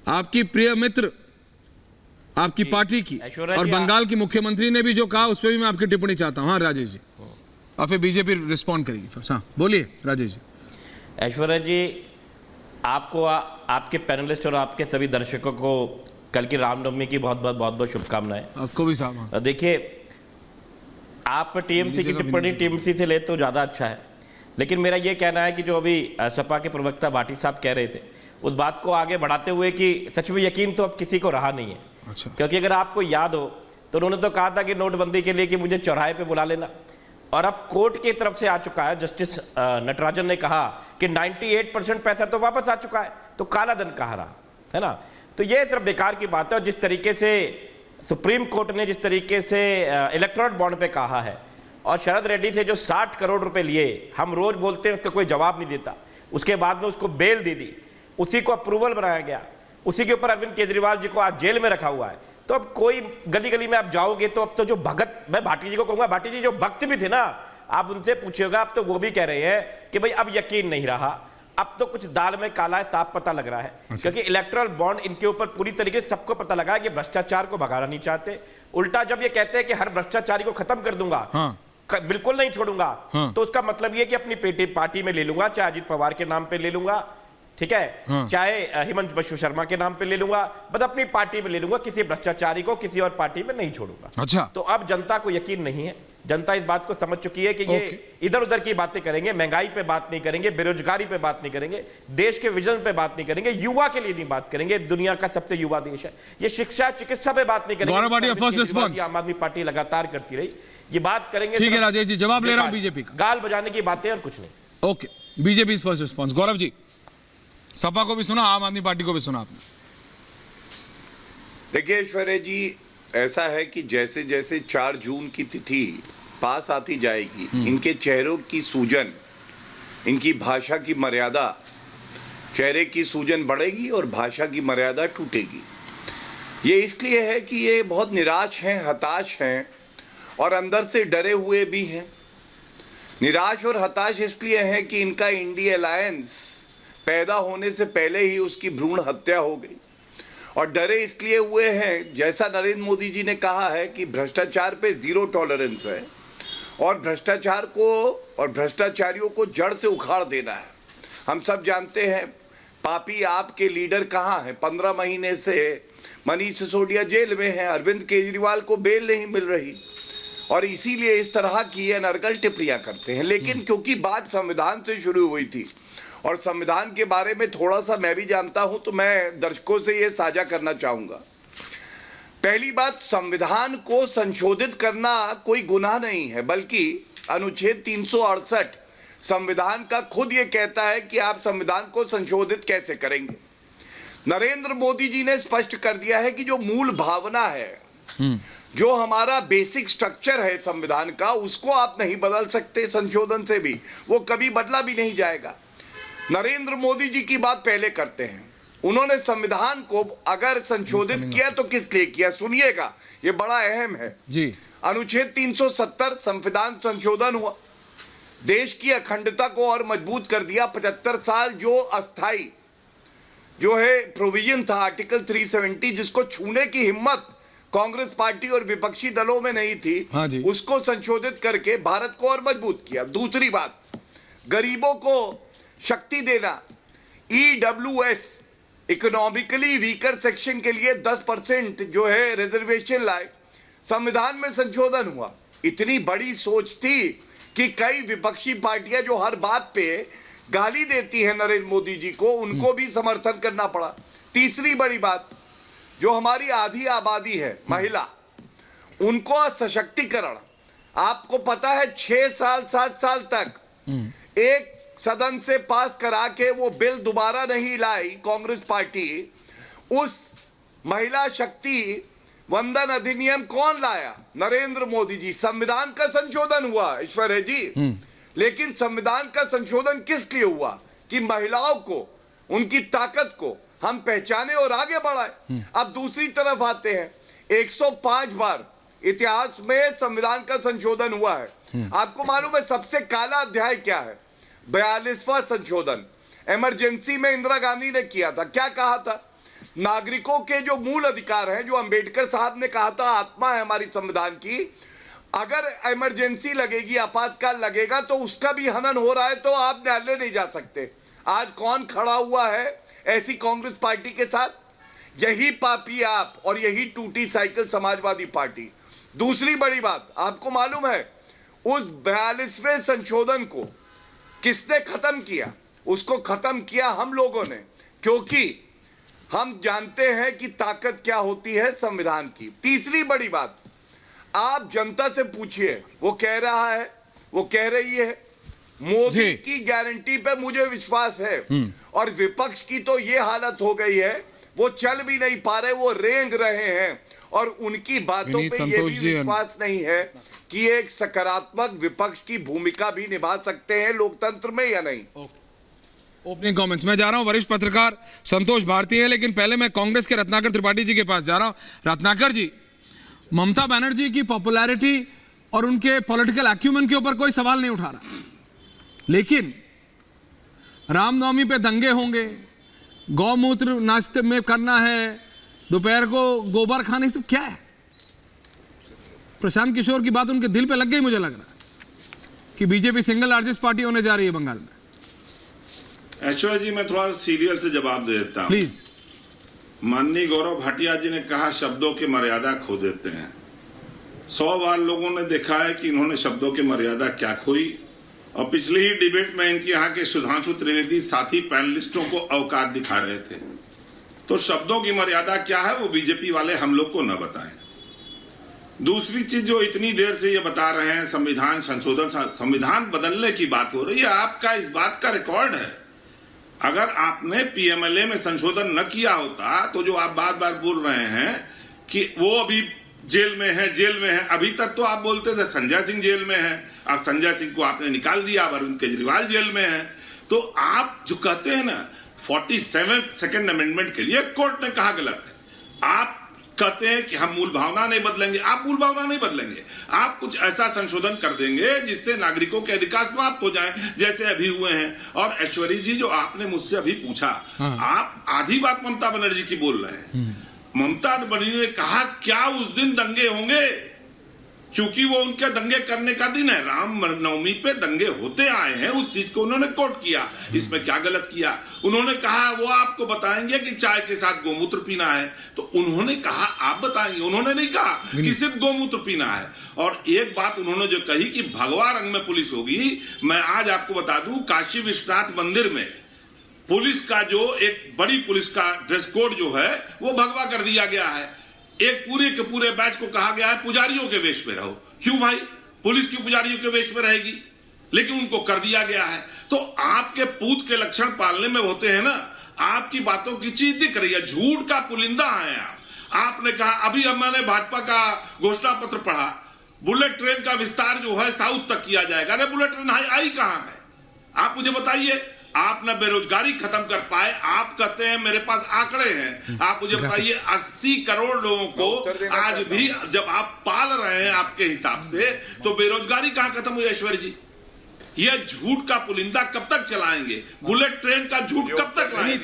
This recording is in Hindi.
आपकी प्रिय मित्र, आपकी पार्टी की और बंगाल की मुख्यमंत्री ने भी जो कहा उस पर भी मैं आपकी टिप्पणी चाहता हूं। हाँ राजेश जी, और फिर बीजेपी रिस्पॉन्ड करेगी। हाँ बोलिए राजेश जी। ऐश्वर्या जी, आपको आपके पैनलिस्ट और आपके सभी दर्शकों को कल की रामनवमी की बहुत बहुत शुभकामनाएं। आपको भी साहब। देखिए, आप टीएमसी की टिप्पणी टीएमसी से ले तो ज़्यादा अच्छा है, लेकिन मेरा ये कहना है कि जो अभी सपा के प्रवक्ता भाटी साहब कह रहे थे, उस बात को आगे बढ़ाते हुए कि सच में यकीन तो अब किसी को रहा नहीं है। अच्छा। क्योंकि अगर आपको याद हो तो उन्होंने तो कहा था कि नोटबंदी के लिए कि मुझे चौराहे पे बुला लेना, और अब कोर्ट की तरफ से आ चुका है, जस्टिस नटराजन ने कहा कि 98% पैसा तो वापस आ चुका है, तो काला धन कहाँ रहा, है ना। तो ये सिर्फ बेकार की बात है। और जिस तरीके से सुप्रीम कोर्ट ने जिस तरीके से इलेक्टोरल बॉन्ड पे कहा है, और शरद रेड्डी से जो 60 करोड़ रुपए लिए, हम रोज बोलते हैं उसका कोई जवाब नहीं देता, उसके बाद में उसको बेल दे दी, उसी को अप्रूवल बनाया गया, उसी के ऊपर अरविंद केजरीवाल जी को आज जेल में रखा हुआ है। तो अब कोई गली गली में आप जाओगे तो अब तो जो भगत, मैं भाटी जी को कहूंगा, भाटी जी जो भक्त भी थे ना, आप उनसे पूछिएगा, अब तो वो भी कह रहे हैं कि भाई अब यकीन नहीं रहा, अब तो कुछ दाल में काला है साफ पता लग रहा है। क्योंकि इलेक्टोरल बॉन्ड इनके ऊपर पूरी तरीके से सबको पता लगा है कि भ्रष्टाचार को भगाना नहीं चाहते। उल्टा जब ये कहते हैं कि हर भ्रष्टाचारी को खत्म कर दूंगा, बिल्कुल नहीं छोड़ूंगा, तो उसका मतलब ये कि अपनी पार्टी में ले लूंगा, चाहे अजीत पवार के नाम पे ले लूंगा, ठीक है, चाहे हिमंत बिश्व शर्मा के नाम पे ले लूंगा, बस अपनी पार्टी में ले लूंगा, किसी भ्रष्टाचारी को किसी और पार्टी में नहीं छोड़ूंगा। अच्छा। तो अब जनता को यकीन नहीं है, जनता इस बात को समझ चुकी है कि ये इधर उधर की बातें करेंगे, महंगाई पे बात नहीं करेंगे, बेरोजगारी पे बात नहीं करेंगे, देश के विजन पे बात नहीं करेंगे, युवा के लिए नहीं बात करेंगे, दुनिया का सबसे युवा देश है, ये शिक्षा चिकित्सा पे बात नहीं करेंगे। आम आदमी पार्टी लगातार करती रही, ये बात करेंगे। ठीक है राजेश जी, जवाब ले रहा हूं बीजेपी का। गाल बजाने की बातें और कुछ नहीं। Okay, BJP first response. Gaurav ji, Sapa को भी सुना, आम आदमी पार्टी को भी सुना आपने। देखिए ऐश्वर्या जी, ऐसा है कि जैसे जैसे 4 जून की तिथि पास आती जाएगी, इनके चेहरों की सूजन, इनकी भाषा की मर्यादा, चेहरे की सूजन बढ़ेगी और भाषा की मर्यादा टूटेगी। ये इसलिए है कि ये बहुत निराश हैं, हताश हैं और अंदर से डरे हुए भी हैं। निराश और हताश इसलिए हैं कि इनका इंडिया अलायंस पैदा होने से पहले ही उसकी भ्रूण हत्या हो गई, और डरे इसलिए हुए हैं, जैसा नरेंद्र मोदी जी ने कहा है कि भ्रष्टाचार पे 0 टॉलरेंस है और भ्रष्टाचार को और भ्रष्टाचारियों को जड़ से उखाड़ देना है। हम सब जानते हैं पापी आपके लीडर कहाँ हैं। 15 महीने से मनीष सिसोदिया जेल में हैं, अरविंद केजरीवाल को बेल नहीं मिल रही, और इसीलिए इस तरह की अनर्गल टिप्पणियां करते हैं। लेकिन क्योंकि बात संविधान से शुरू हुई थी और संविधान के बारे में थोड़ा सा मैं भी जानता हूं, तो मैं दर्शकों से ये साझा करना चाहूंगा। पहली बात, संविधान को संशोधित करना कोई गुनाह नहीं है, बल्कि अनुच्छेद 368 संविधान का खुद ये कहता है कि आप संविधान को संशोधित कैसे करेंगे। नरेंद्र मोदी जी ने स्पष्ट कर दिया है कि जो मूल भावना है, जो हमारा बेसिक स्ट्रक्चर है संविधान का, उसको आप नहीं बदल सकते संशोधन से भी, वो कभी बदला भी नहीं जाएगा। नरेंद्र मोदी जी की बात पहले करते हैं। उन्होंने संविधान को अगर संशोधित किया तो किस लिए किया, सुनिएगा, ये बड़ा अहम है जी। अनुच्छेद 370 संविधान संशोधन हुआ, देश की अखंडता को और मजबूत कर दिया। 75 साल जो अस्थाई जो है प्रोविजन था आर्टिकल 370, जिसको छूने की हिम्मत कांग्रेस पार्टी और विपक्षी दलों में नहीं थी, हाँ जी। उसको संशोधित करके भारत को और मजबूत किया। दूसरी बात, गरीबों को शक्ति देना, EWS इकोनॉमिकली वीकर सेक्शन के लिए 10% जो है रिजर्वेशन लाए, संविधान में संशोधन हुआ। इतनी बड़ी सोच थी कि कई विपक्षी पार्टियां जो हर बात पे गाली देती हैं नरेंद्र मोदी जी को, उनको भी समर्थन करना पड़ा। तीसरी बड़ी बात, जो हमारी आधी आबादी है महिला, उनको सशक्तिकरण, आपको पता है 6 साल 7 साल तक एक सदन से पास करा के वो बिल दोबारा नहीं लाई कांग्रेस पार्टी। उस महिला शक्ति वंदन अधिनियम कौन लाया? नरेंद्र मोदी जी। संविधान का संशोधन हुआ ऐश्वर्या जी, लेकिन संविधान का संशोधन किस लिए हुआ? कि महिलाओं को, उनकी ताकत को हम पहचाने और आगे बढ़ाए। अब दूसरी तरफ आते हैं, 105 बार इतिहास में संविधान का संशोधन हुआ है। आपको मालूम है सबसे काला अध्याय क्या है? 42वां संशोधन इमरजेंसी में इंदिरा गांधी ने किया था। क्या कहा था? नागरिकों के जो मूल अधिकार हैं, जो अंबेडकर साहब ने कहा था आत्मा है हमारी संविधान की, अगर इमरजेंसी लगेगी, आपातकाल लगेगा तो उसका भी हनन हो रहा है, तो आप न्यायालय नहीं जा सकते। आज कौन खड़ा हुआ है ऐसी कांग्रेस पार्टी के साथ? यही पापी आप और यही टूटी साइकिल समाजवादी पार्टी। दूसरी बड़ी बात, आपको मालूम है उस 42वें संशोधन को किसने खत्म किया? उसको खत्म किया हम लोगों ने, क्योंकि हम जानते हैं कि ताकत क्या होती है संविधान की। तीसरी बड़ी बात, आप जनता से पूछिए, वो कह रहा है, वो कह रही है मोदी की गारंटी पे मुझे विश्वास है, और विपक्ष की तो ये हालत हो गई है वो चल भी नहीं पा रहे, वो रेंग रहे हैं, और उनकी बातों पे ये भी विश्वास नहीं है कि एक सकारात्मक विपक्ष की भूमिका भी निभा सकते हैं लोकतंत्र में या नहीं। ओपनिंग कमेंट्स मैं जा रहा हूं, वरिष्ठ पत्रकार संतोष भारती है, लेकिन पहले मैं कांग्रेस के रत्नाकर त्रिपाठी जी के पास जा रहा हूं। रत्नाकर जी, ममता बनर्जी की पॉपुलैरिटी और उनके पॉलिटिकल एक्यूमेन के ऊपर कोई सवाल नहीं उठा रहा, लेकिन रामनवमी पे दंगे होंगे, गौमूत्र नाश्ते में करना है, दोपहर को गोबर खाने, सब क्या है? प्रशांत किशोर की बात उनके दिल पे लग गई, मुझे लग रहा है कि बीजेपी सिंगल लार्जेस्ट पार्टी होने जा रही है बंगाल में। ऐश्वर्या जी, मैं थोड़ा सीरियल से जवाब दे देता हूं। प्लीज। माननीय गौरव भाटिया जी ने कहा शब्दों की मर्यादा खो देते हैं। 100 बार लोगों ने देखा है कि इन्होंने शब्दों की मर्यादा क्या खोई, और पिछली ही डिबेट में इनके यहाँ के सुधांशु त्रिवेदी साथी पैनलिस्टों को औकात दिखा रहे थे। तो शब्दों की मर्यादा क्या है वो बीजेपी वाले हम लोग को न बताएं। दूसरी चीज जो इतनी देर से ये बता रहे हैं संविधान संशोधन, संविधान बदलने की बात हो रही है, आपका इस बात का रिकॉर्ड है। अगर आपने पीएमएलए में संशोधन न किया होता तो जो आप बार बार बोल रहे हैं कि वो अभी जेल में है, जेल में है, अभी तक तो आप बोलते थे संजय सिंह जेल में है, अब संजय सिंह को आपने निकाल दिया, अब अरविंद केजरीवाल जेल में है। तो आप जो कहते हैं ना 47 सेकेंड अमेंडमेंट के लिए कोर्ट ने कहा गलत है, आप कहते हैं कि हम मूल भावना नहीं बदलेंगे। आप मूल भावना नहीं बदलेंगे, आप कुछ ऐसा संशोधन कर देंगे जिससे नागरिकों के अधिकार समाप्त हो जाएं, जैसे अभी हुए हैं। और ऐश्वर्या जी, जो आपने मुझसे अभी पूछा, आप आधी बात ममता बनर्जी की बोल रहे हैं। ममता बनर्जी ने कहा क्या उस दिन दंगे होंगे, क्योंकि वो उनके दंगे करने का दिन है। राम नवमी पे दंगे होते आए हैं, उस चीज को उन्होंने कोट किया। इसमें क्या गलत किया? उन्होंने कहा वो आपको बताएंगे कि चाय के साथ गोमूत्र पीना है, तो उन्होंने कहा आप बताएंगे, उन्होंने नहीं कहा कि सिर्फ गोमूत्र पीना है। और एक बात उन्होंने जो कही कि भगवा रंग में पुलिस होगी, मैं आज आपको बता दूं काशी विश्वनाथ मंदिर में पुलिस का जो एक बड़ी पुलिस का ड्रेस कोड जो है वो भगवा कर दिया गया है। एक पूरे के पूरे बैच को कहा गया है पुजारियों के वेश में रहो। क्यों भाई? पुलिस की पुजारियों के वेश में रहेगी, लेकिन उनको कर दिया गया है। तो आपके पूत के लक्षण पालने में होते हैं ना, आपकी बातों की चीज दिख रही है, झूठ का पुलिंदा है आप। आपने कहा, अभी अब मैंने भाजपा का घोषणा पत्र पढ़ा, बुलेट ट्रेन का विस्तार जो है साउथ तक किया जाएगा। अरे बुलेट ट्रेन आई कहां है? आप मुझे बताइए। आप न बेरोजगारी खत्म कर पाए, आप कहते हैं मेरे पास आंकड़े हैं। आप मुझे बताइए 80 करोड़ लोगों को आज भी जब आप पाल रहे हैं आपके हिसाब से, तो बेरोजगारी कहां खत्म हुई? ऐश्वर्या जी, ये झूठ का पुलिंदा कब तक चलाएंगे? बुलेट ट्रेन का झूठ कब तक लाएंगे?